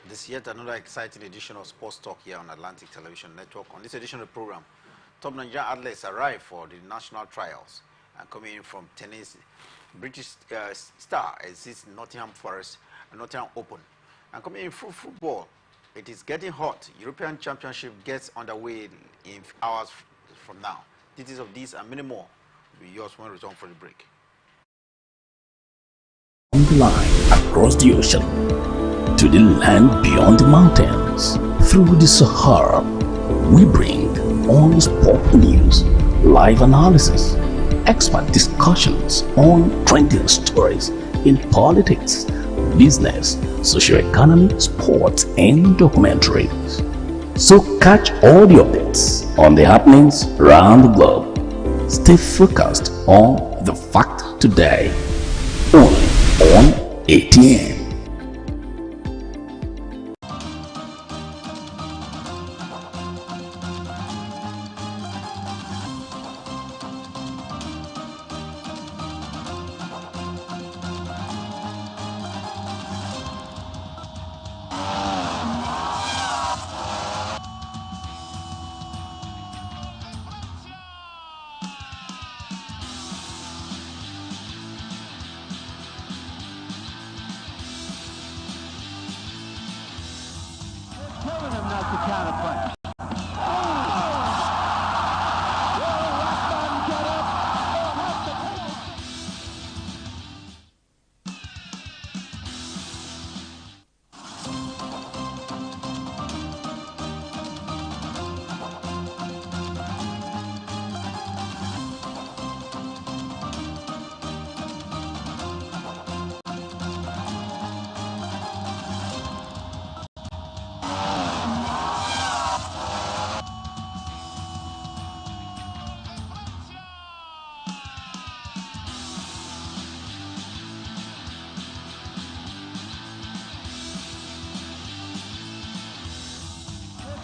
This is yet another exciting edition of Sports Talk here on Atlantic Television Network. On this edition of the program, top Nigerian athletes arrive for the national trials. And coming in from tennis, British star exists Nottingham Forest and Nottingham Open. And coming in from football, it is getting hot. European Championship gets underway in hours from now. Details of this and many more will be yours when we return from the break. On the line across the ocean, to the land beyond the mountains, through the Sahara, we bring on sport news, live analysis, expert discussions on trending stories in politics, business, socio-economy, sports, and documentaries. So catch all the updates on the happenings around the globe. Stay focused on the fact today, only on ATN. Telling him not to counterpunch.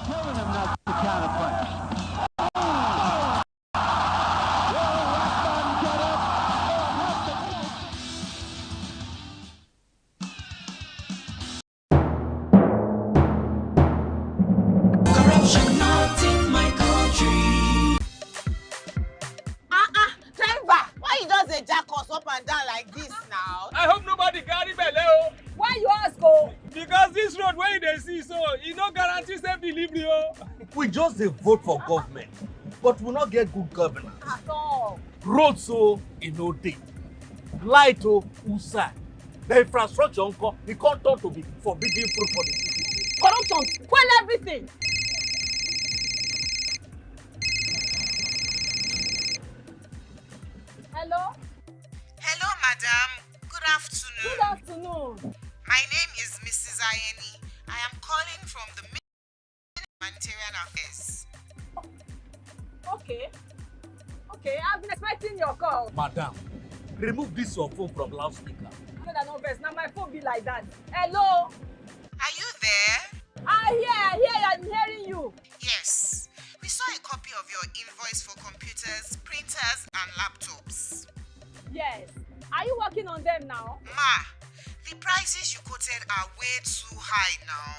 Telling him not to counterpunch. Corruption not in my country. Driver, why you just dey jack us up and down like this now? I hope nobody carry belle o. Why you ask oh? Because this road wey you dey see so, e no guarantee safe delivery o. We just dey vote for government, but we no get good governance. At all. Road so e no dey, light o usa, the infrastructure nko e come turn to be forbidden fruit for the city. Corruption, well everything. Hello? Hello, madam. Good afternoon. Good afternoon. My name is Mrs. Ayeni. I am calling from the Ministry of Humanitarian Affairs. Okay, I've been expecting your call. Madam, remove this your phone from loudspeaker. No vex, now my phone be like that. Hello? Are you there? I hear, I'm hearing you. Yes. We saw a copy of your invoice for computers, printers, and laptops. Yes. Are you working on them now? Ma, the prices you quoted are way too high now.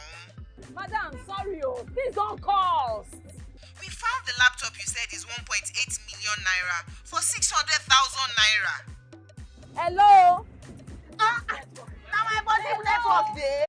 Madam, sorry please don't cost. We found the laptop you said is 1.8 million naira for 600,000 naira. Hello? Now my body network there.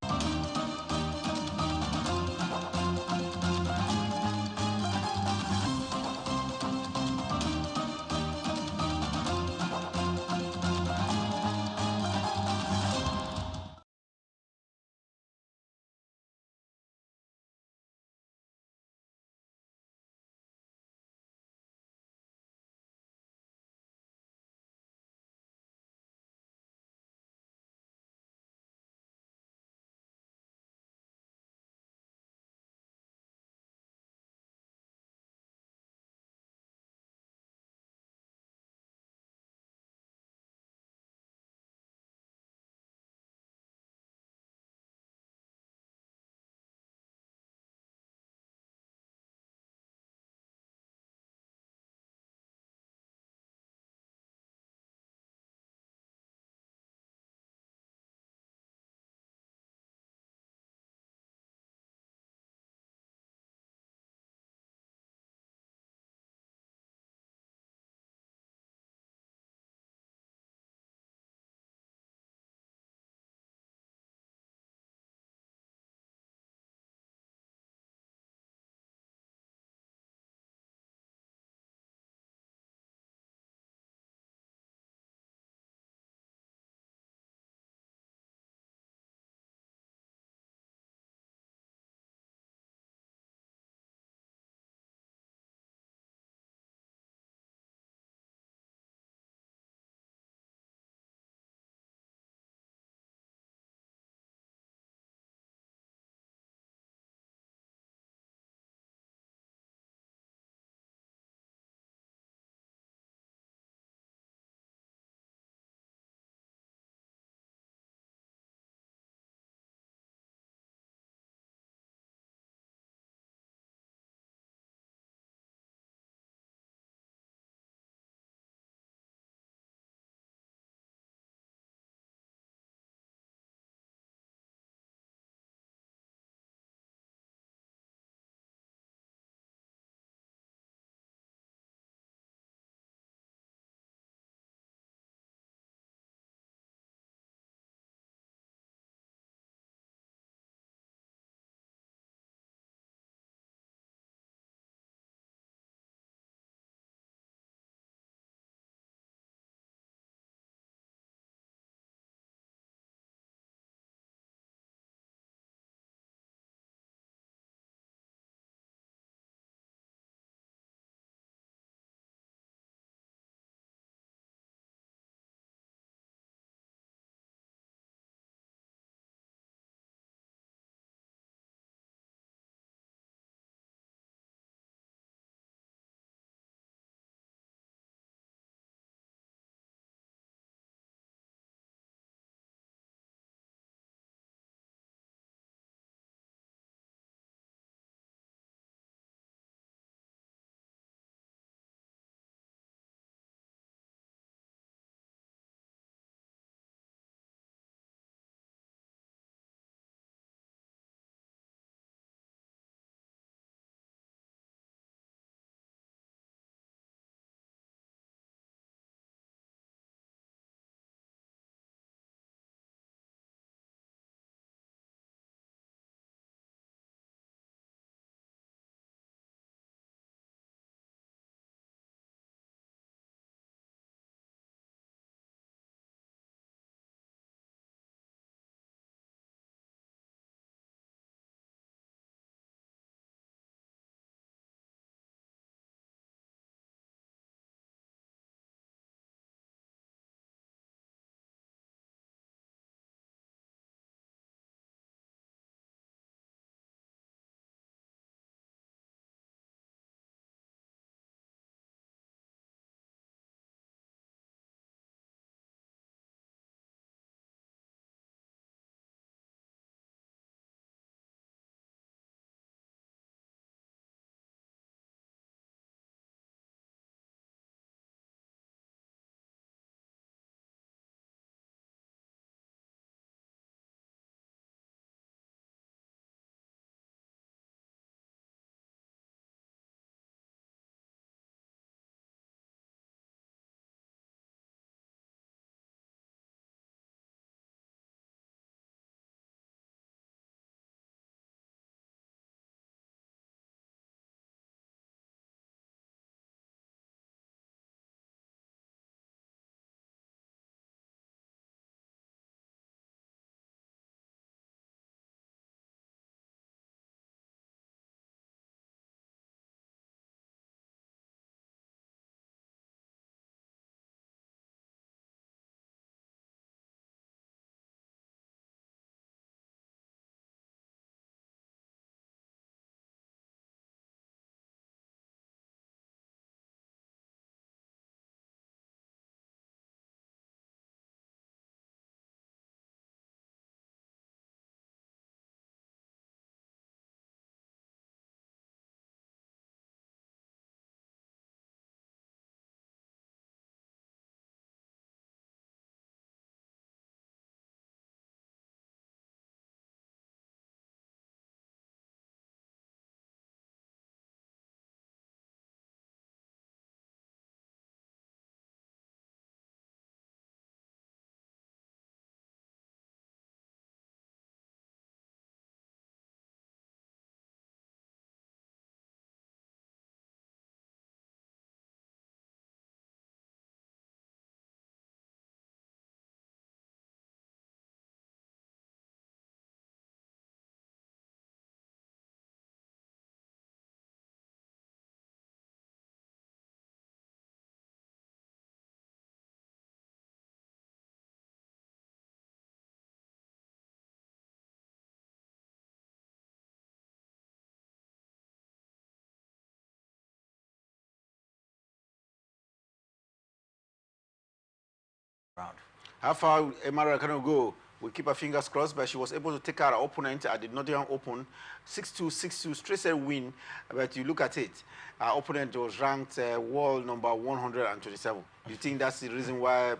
round. How far Emma Raducanu go? We keep our fingers crossed, but she was able to take out her opponent at the Nottingham Open, 6-2, 6-2, straight set win. But you look at it, our opponent was ranked world number 127. You think that's the reason why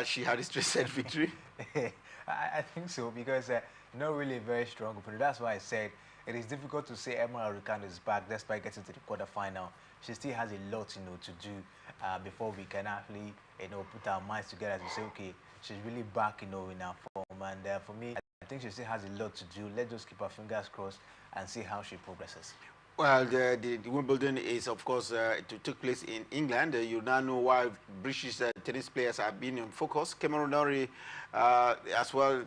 she had a straight set victory? I think so, because not really a very strong opponent. That's why I said it is difficult to say Emma Raducanu is back despite getting to the quarterfinal. She still has a lot, to do before we can actually, put our minds together to say, okay, she's really back, in her form. And for me, I think she still has a lot to do. Let's just keep our fingers crossed and see how she progresses. Well, the Wimbledon is, of course, to take place in England. You now know why British tennis players have been in focus. Cameron Norrie, as well,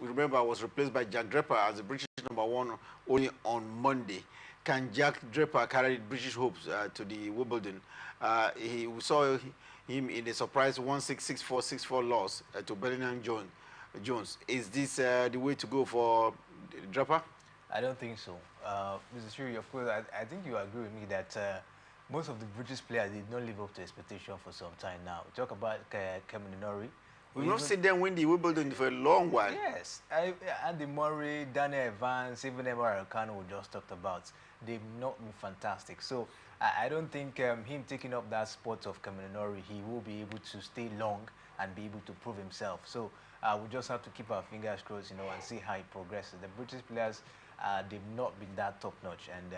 remember, was replaced by Jack Draper as the British #1 only on Monday. Can Jack Draper carry British hopes to the Wimbledon? We saw him in a surprise 1-6, 6-4, 6-4 loss to Bellingham Jones. Is this the way to go for Draper? I don't think so. Mr. Shuri, of course, I think you agree with me that most of the British players did not live up to expectation for some time now. Talk about Cameron Norrie. We've not seen them win the Wimbledon for a long while. Yes. Andy Murray, Daniel Evans, even Emma Raducanu we just talked about. They've not been fantastic. So I don't think him taking up that spot of Cameron Norrie, he will be able to stay long and be able to prove himself. So we just have to keep our fingers crossed, and see how he progresses. The British players, they've not been that top-notch. And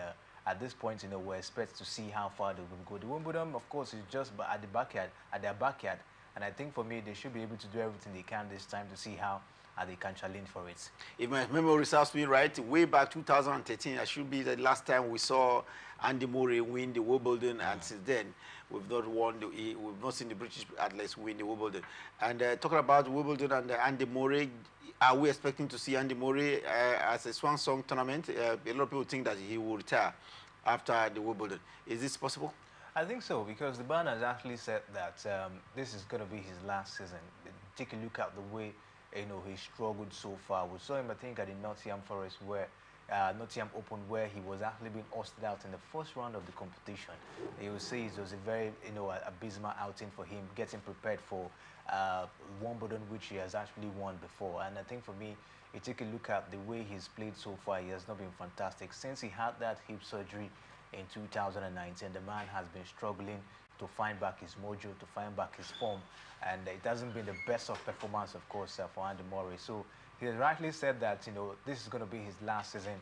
at this point, we expect to see how far they will go. The Wimbledon, of course, is just at their backyard. And I think for me, they should be able to do everything they can this time to see how they can challenge for it. If my memory serves me right, way back 2013, that should be the last time we saw Andy Murray win the Wimbledon, and since then we've not seen the British athletes win the Wimbledon. And talking about Wimbledon and Andy Murray, are we expecting to see Andy Murray as a swan song tournament? A lot of people think that he will retire after the Wimbledon. Is this possible? I think so, because the man has actually said that this is going to be his last season. Take a look at the way he struggled so far. We saw him, I think, at the Nottingham Forest, where Nottingham Open, where he was actually being hosted out in the first round of the competition. You will see it was a very abysmal outing for him, getting prepared for Wimbledon, which he has actually won before. And I think for me, you take a look at the way he's played so far, he has not been fantastic. Since he had that hip surgery in 2019, the man has been struggling to find back his mojo, to find back his form, and it hasn't been the best of performance, of course, for Andy Murray. So he has rightly said that this is going to be his last season,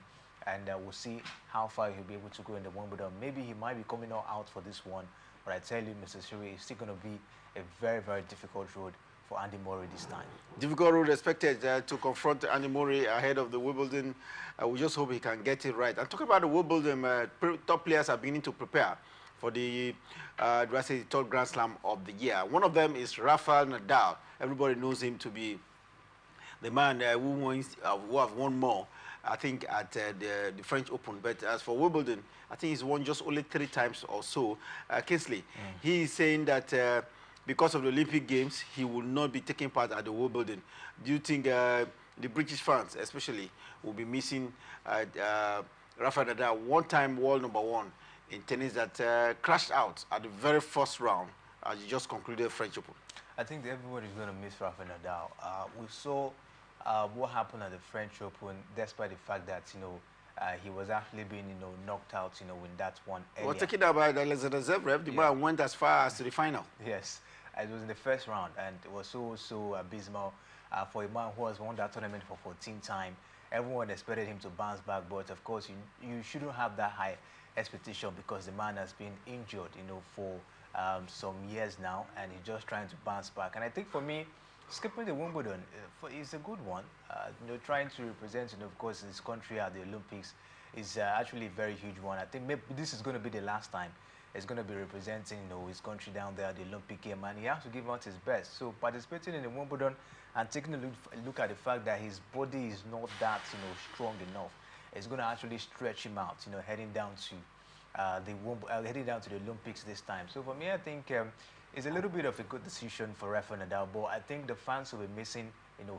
and we'll see how far he'll be able to go in the Wimbledon. Maybe he might be coming out for this one, but I tell you, Mr. Shiri, it's still going to be a very, very difficult road for Andy Murray this time. Difficult road expected to confront Andy Murray ahead of the Wimbledon. We just hope he can get it right. And talking about the Wimbledon, top players are beginning to prepare for the third Grand Slam of the year. One of them is Rafael Nadal. Everybody knows him to be the man who have won more, I think, at the French Open. But as for Wimbledon, I think he's won just only 3 times or so. Kingsley, he is saying that because of the Olympic Games, he will not be taking part at the Wimbledon. Do you think the British fans, especially, will be missing Rafael Nadal, one-time world #1 in tennis, that crashed out at the very first round as he just concluded French Open? I think everybody's going to miss Rafael Nadal. We saw what happened at the French Open, despite the fact that he was actually being knocked out in that one area. We're talking about Alexander Zverev. The man went as far as to the final. Yes, it was in the first round, and it was so abysmal for a man who has won that tournament for 14 times. Everyone expected him to bounce back, but of course you shouldn't have that high expectation, because the man has been injured for some years now, and he's just trying to bounce back. And I think for me, skipping the Wimbledon is a good one. Trying to represent, of course, his country at the Olympics is actually a very huge one. I think maybe this is going to be the last time he's going to be representing, his country down there at the Olympic game, and he has to give out his best. So participating in the Wimbledon and taking a look at the fact that his body is not that, strong enough, it's going to actually stretch him out, heading down to the Olympics this time. So for me, I think it's a little bit of a good decision for Rafael Nadal, but I think the fans will be missing,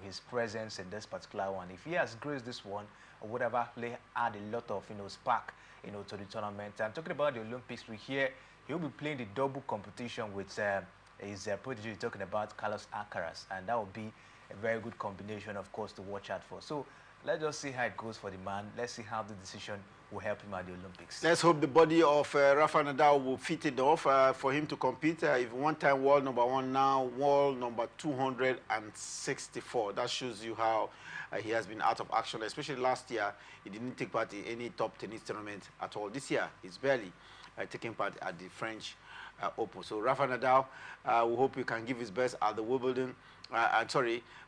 his presence in this particular one. If he has graced this one, I would have actually add a lot of, spark, to the tournament. And talking about the Olympics, we hear he'll be playing the double competition with his prodigy, talking about Carlos Alcaraz, and that would be a very good combination, of course, to watch out for. So let's just see how it goes for the man. Let's see how the decision will help him at the Olympics. Let's hope the body of Rafa Nadal will fit it off for him to compete. If one-time world number one, now world number 264. That shows you how he has been out of action, especially last year. He didn't take part in any top tennis tournament at all. This year, he's barely taking part at the French Open. So Rafa Nadal, we hope he can give his best at the Wimbledon.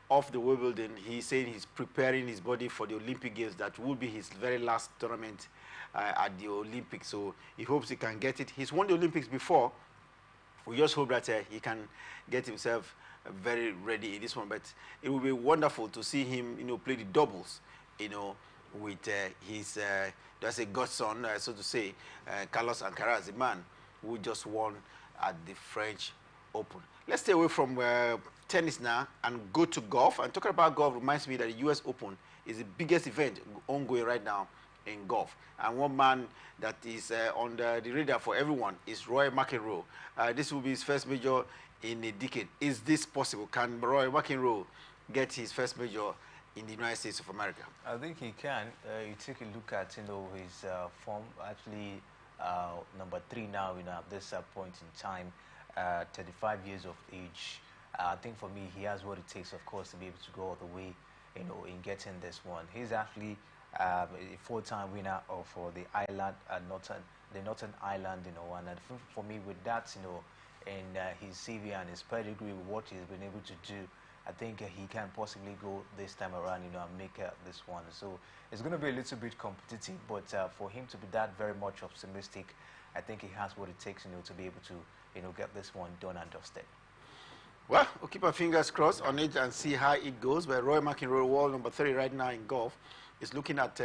Off the Wimbledon. He's saying he's preparing his body for the Olympic Games. That will be his very last tournament at the Olympics. So he hopes he can get it. He's won the Olympics before. We just hope that he can get himself very ready in this one. But it will be wonderful to see him, play the doubles, with his, that's a godson, so to say, Carlos Alcaraz, the man who just won at the French Open. Let's stay away from tennis now and go to golf. And talking about golf reminds me that the U.S. Open is the biggest event ongoing right now in golf. And one man that is on the radar for everyone is Rory McIlroy. This will be his first major in a decade. Is this possible? Can Rory McIlroy get his first major in the United States of America? I think he can. You take a look at his form. Actually, number 3 now at this point in time. 35 years of age. I think for me, he has what it takes, of course, to be able to go all the way, in getting this one. He's actually a 4-time winner for the Northern Ireland, and for me, with that, in his CV and his pedigree, what he's been able to do, I think he can possibly go this time around, and make this one. So it's going to be a little bit competitive, but for him to be that very much optimistic, I think he has what it takes, to be able to, get this one done and dusted. Well, we'll keep our fingers crossed on it and see how it goes. But Rory McIlroy, world number 3 right now in golf, is looking at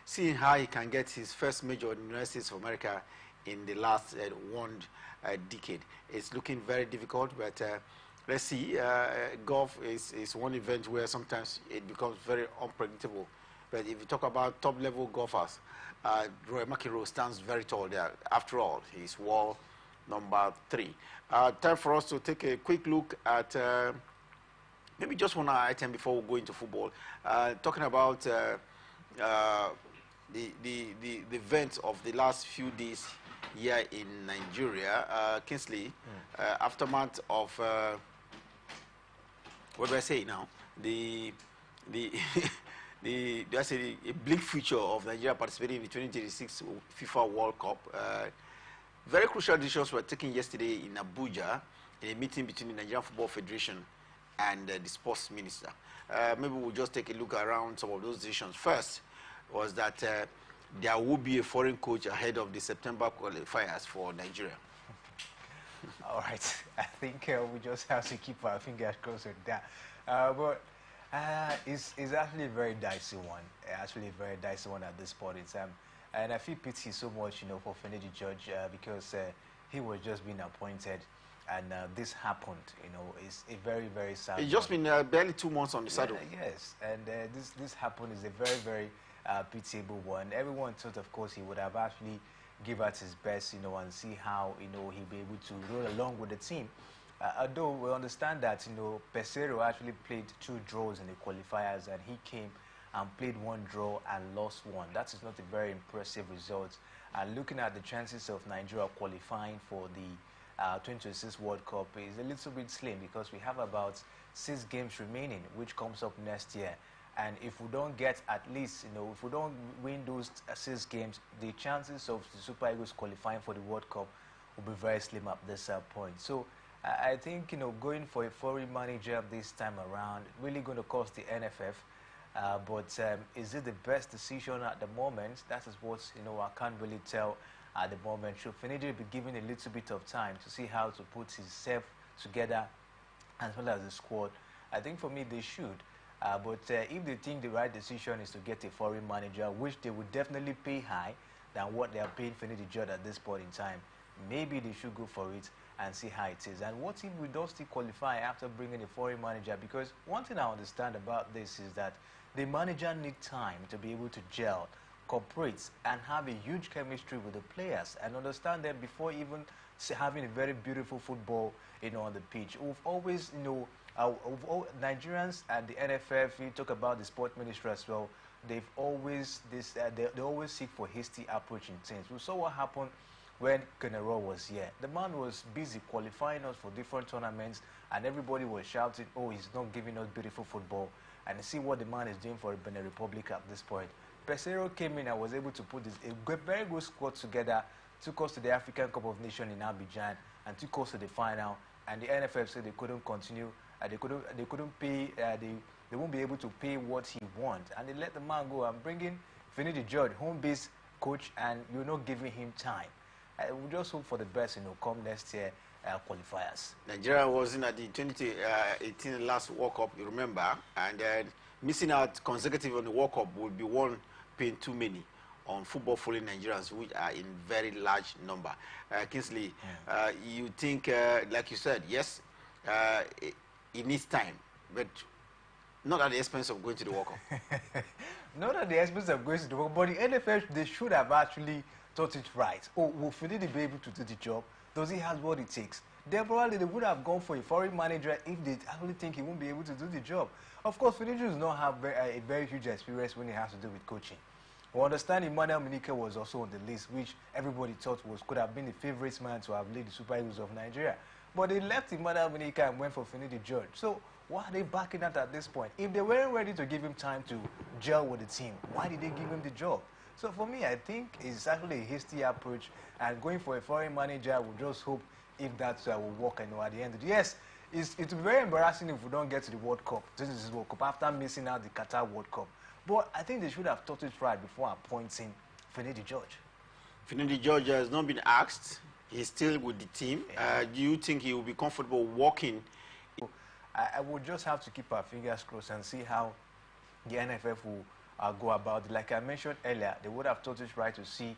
seeing how he can get his first major in the United States of America in the last one decade. It's looking very difficult, but let's see. Golf is one event where sometimes it becomes very unpredictable. But if you talk about top-level golfers, Rory McIlroy stands very tall there. After all, he's world number 3. Time for us to take a quick look at maybe just one item before we go into football. Talking about the events of the last few days here in Nigeria. Kingsley, aftermath of what do I say now? That's a bleak future of Nigeria participating in the 2026 FIFA World Cup. Very crucial decisions were taken yesterday in Abuja in a meeting between the Nigerian Football Federation and the sports minister. Maybe we'll just take a look around some of those decisions. First was that there will be a foreign coach ahead of the September qualifiers for Nigeria. All right. I think we just have to keep our fingers crossed with that. But it's actually a very dicey one. Actually a very dicey one at this point in time. And I feel pity so much, for Finidi George because he was just being appointed, and this happened. It's a very, very sad. It's just been barely 2 months on the saddle. Yes, and this happened is a very, very pitiable one. Everyone thought, of course, he would have actually give out his best, and see how he'll be able to roll along with the team. Although we understand that Pesero actually played 2 draws in the qualifiers, and he came and played 1 draw and lost 1. That is not a very impressive result. And looking at the chances of Nigeria qualifying for the 2026 World Cup is a little bit slim, because we have about 6 games remaining, which comes up next year. And if we don't get at least, if we don't win those 6 games, the chances of the Super Eagles qualifying for the World Cup will be very slim at this point. So I think, going for a foreign manager this time around really going to cost the NFF. But is it the best decision at the moment? That is what, I can't really tell at the moment. Should Finidi be given a little bit of time to see how to put himself together as well as the squad? I think for me they should. But if they think the right decision is to get a foreign manager, which they would definitely pay high than what they are paying Finidi George at this point in time, maybe they should go for it and see how it is. And what if we don't still qualify after bringing a foreign manager? Because one thing I understand about this is that the manager needs time to be able to gel, cooperate and have a huge chemistry with the players and understand them before even having a very beautiful football, on the pitch. We've always, Nigerians and the NFF, you talk about the sport ministry as well, they've always, they always seek for hasty approach in things. We saw what happened when General was here. The man was busy qualifying us for different tournaments and everybody was shouting, oh, he's not giving us beautiful football. And see what the man is doing for the Benin Republic at this point. Pesero came in and was able to put a very good squad together, took us to the African Cup of Nations in Abidjan, and took us to the final. And the NFF said they couldn't continue, they couldn't pay, they won't be able to pay what he wants, and they let the man go. And bringing Finidi George, home-based coach, and you're not giving him time. We just hope for the best, come next year. Qualifiers. Nigeria was in at the 2018 last World Cup, you remember, and missing out consecutive on the World Cup would be one paying too many on football following Nigerians, which are in very large number. Kingsley, you think, like you said, yes, it needs time, but not at the expense of going to the World Cup. Not at the expense of going to the World Cup, but the NFF, they should have actually thought it right. Oh, will Finidi be able to do the job? Does he have what it takes? They would have gone for a foreign manager if they actually think he won't be able to do the job. Of course, Finidi does not have a very huge experience when it has to do with coaching. We understand Emmanuel Munike was also on the list, which everybody thought could have been the favourite man to have led the Super Eagles of Nigeria. But they left Emmanuel Munike and went for Finidi George. So why are they backing out at this point? If they weren't ready to give him time to gel with the team, why did they give him the job? So for me, I think it's actually a hasty approach, and going for a foreign manager, we just hope if that will work. And at the end of the yes, it will be very embarrassing if we don't get to the World Cup. This is World Cup after missing out the Qatar World Cup. But I think they should have thought it right before appointing Finidi George. Finidi George has not been asked. He's still with the team. Do you think he will be comfortable working? I would just have to keep our fingers crossed and see how the NFF will go about it. Like I mentioned earlier, they would have thought it right to see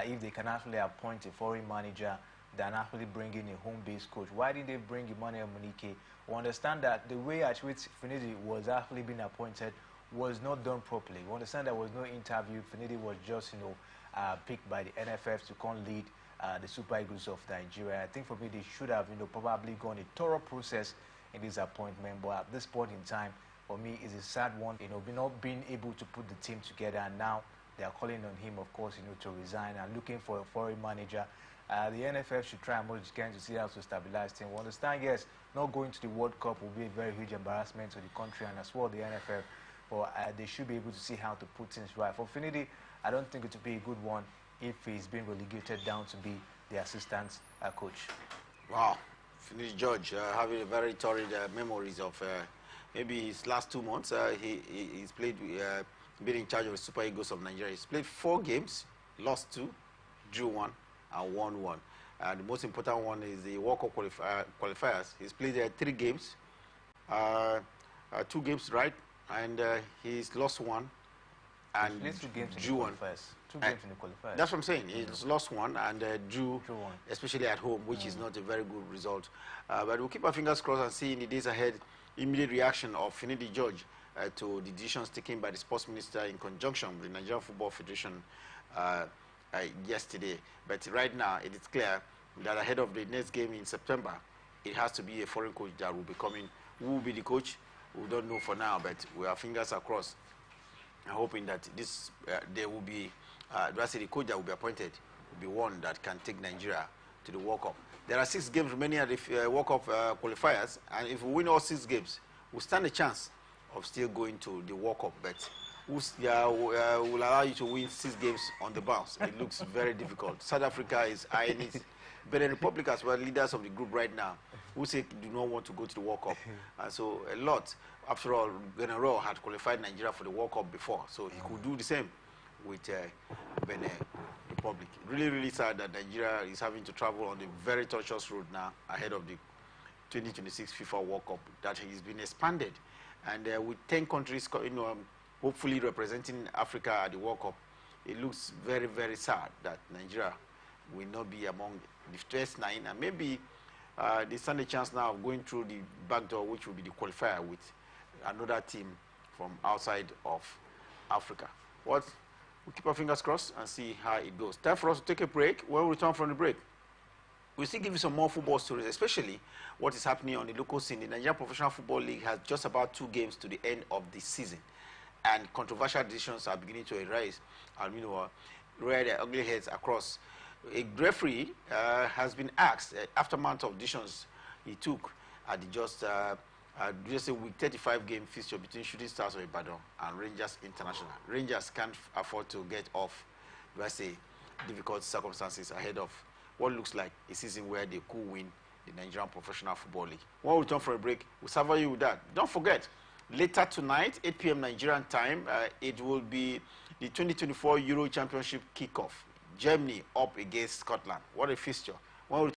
if they can actually appoint a foreign manager than actually bring in a home-based coach. Why didn't they bring Emmanuel Munike? We understand that the way at which Finidi was actually being appointed was not done properly. We understand there was no interview. Finidi was just, picked by the NFF to come lead the Super Eagles of Nigeria. I think for me, they should have, probably gone a thorough process in this appointment. But at this point in time, for me, it's a sad one, not being able to put the team together, and now they are calling on him, of course, to resign and looking for a foreign manager. The NFF should try as much as can to see how to stabilize things. We understand, yes, not going to the World Cup will be a very huge embarrassment to the country and as well the NFF, but they should be able to see how to put things right. For Finidi, I don't think it would be a good one if he's been relegated down to be the assistant coach. Wow, Finidi George having a very torrid memories of maybe his last 2 months. He's played, been in charge of the Super Eagles of Nigeria. He's played 4 games, lost 2, drew 1, and won 1. And the most important one is the World Cup qualifiers. He's played 3 games, 2 games, right? And he's lost 1 and drew 1. 2 games in the qualifiers. That's what I'm saying. He's lost 1 and drew 1, especially at home, which is not a very good result. But we'll keep our fingers crossed and see in the days ahead immediate reaction of Finidi George to the decisions taken by the sports minister in conjunction with the Nigerian Football Federation yesterday. But right now, it is clear that ahead of the next game in September, it has to be a foreign coach that will be coming. Who will be the coach? We don't know for now, but our fingers are crossed. I'm hoping that this there will be, the coach that will be appointed will be one that can take Nigeria to the World Cup. There are 6 games remaining at the World Cup qualifiers, and if we win all 6 games, we'll stand a chance of still going to the World Cup. But will allow you to win 6 games on the bounce. It looks very difficult. South Africa is eyeing it. But the Republic as well, leaders of the group right now, who say do not want to go to the World Cup. And so a lot, after all, General had qualified Nigeria for the World Cup before, so he could do the same with Benin Republic. Really, really sad that Nigeria is having to travel on the very tortuous road now ahead of the 2026 FIFA World Cup that has been expanded. And with 10 countries, hopefully representing Africa at the World Cup, it looks very, very sad that Nigeria will not be among the first 9, and maybe they stand a chance now of going through the back door, which will be the qualifier with another team from outside of Africa. What we'll keep our fingers crossed and see how it goes. Time for us to take a break. When we return from the break, we'll still give you some more football stories, especially what is happening on the local scene. The Nigerian Professional Football League has just about 2 games to the end of the season, and controversial decisions are beginning to arise, and rear their ugly heads across. A referee has been asked after months of decisions he took at the just a week 35 game fixture between Shooting Stars of Ibadan and Rangers International. Rangers can't afford to get off, let's say, difficult circumstances ahead of what looks like a season where they could win the Nigerian Professional Football League. When we return for a break, we'll serve you with that. Don't forget, later tonight, 8 p.m. Nigerian time, it will be the 2024 Euro Championship kickoff. Germany up against Scotland. What a fixture. When we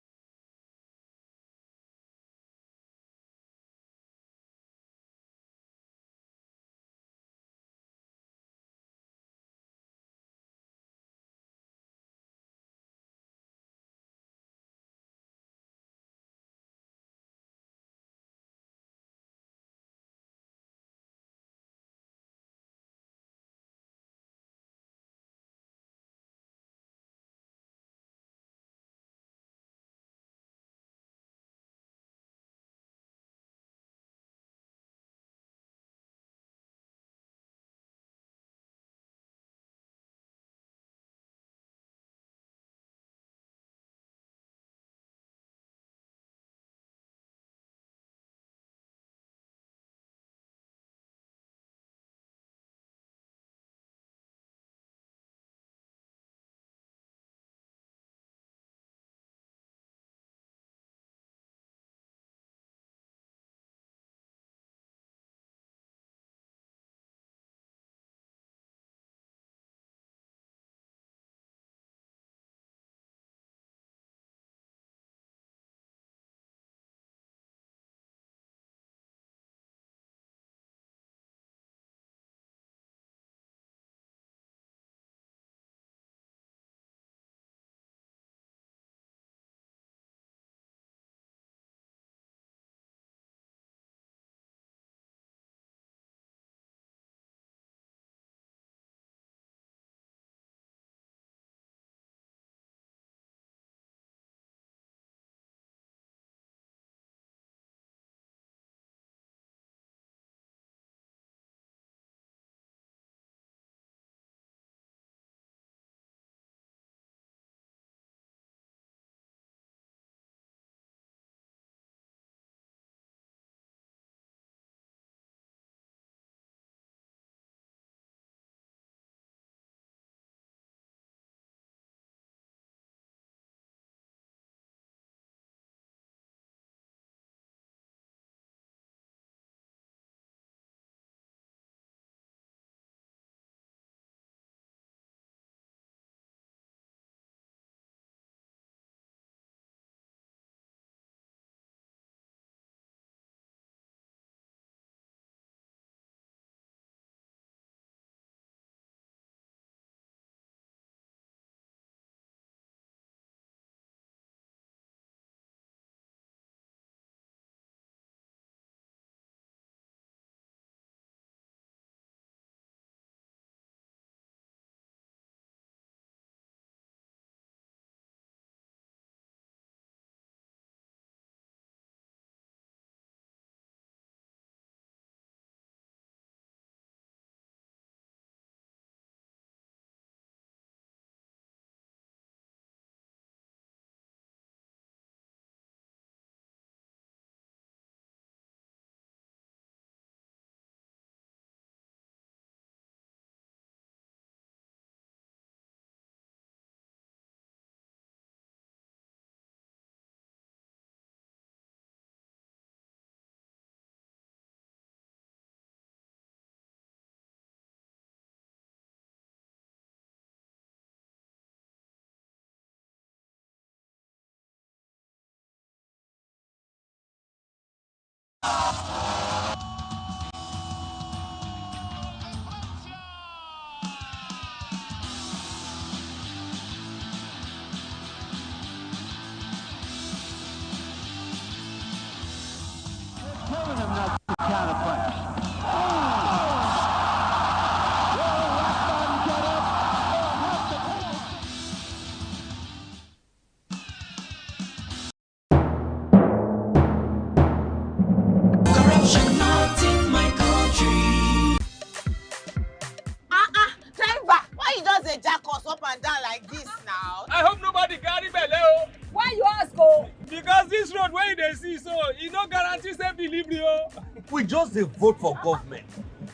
delivery o. We just dey vote for government,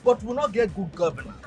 but we no get good governance.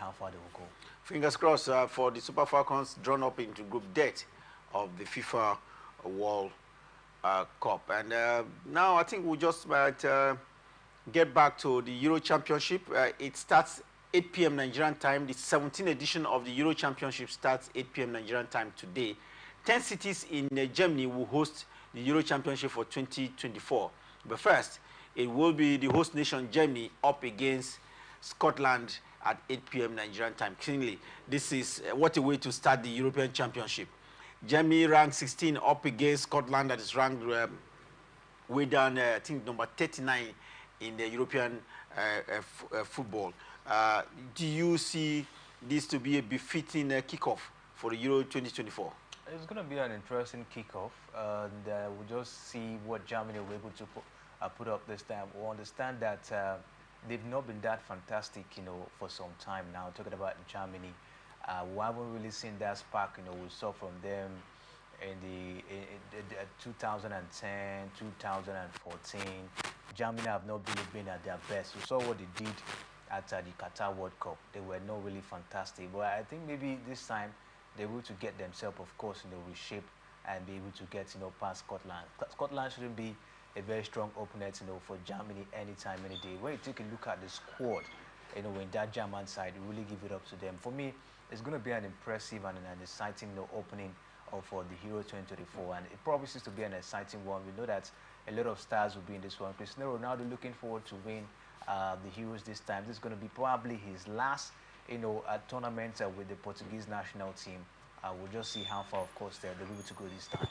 how far they will go. Fingers crossed for the Super Falcons drawn up into Group D of the FIFA World Cup. And now I think we just might get back to the Euro Championship. It starts 8 p.m. Nigerian time. The 17th edition of the Euro Championship starts 8 p.m. Nigerian time today. 10 cities in Germany will host the Euro Championship for 2024. But first, it will be the host nation Germany up against Scotland at 8 p.m. Nigerian time. Clearly, this is what a way to start the European Championship. Germany ranked 16 up against Scotland that is ranked way down, I think, number 39 in the European football. Do you see this to be a befitting kickoff for the Euro 2024? It's going to be an interesting kickoff, and we'll just see what Germany will be able to put up this time. We'll understand that they've not been that fantastic, for some time now. Talking about Germany, we haven't really seen that spark, we saw from them in the 2010, 2014. Germany have not really been at their best. We saw what they did at the Qatar World Cup. They were not really fantastic, but I think maybe this time they're able to get themselves, of course, reshape and be able to get, past Scotland. Scotland shouldn't be a very strong opponent, for Germany anytime, any day. When you take a look at the squad, in that German side, you really give it up to them. For me, it's going to be an impressive and an exciting, opening for the Euro 2024, and it promises to be an exciting one. We know that a lot of stars will be in this one. Cristiano Ronaldo looking forward to win the Euros this time. This is going to be probably his last, tournament with the Portuguese national team. We'll just see how far, of course, they're able to go this time.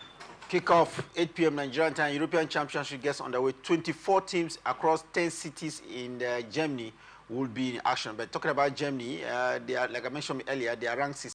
Kickoff 8 p.m. Nigerian time. European Championship gets underway. 24 teams across 10 cities in Germany will be in action. But talking about Germany, they are, like I mentioned earlier, they are ranked 16.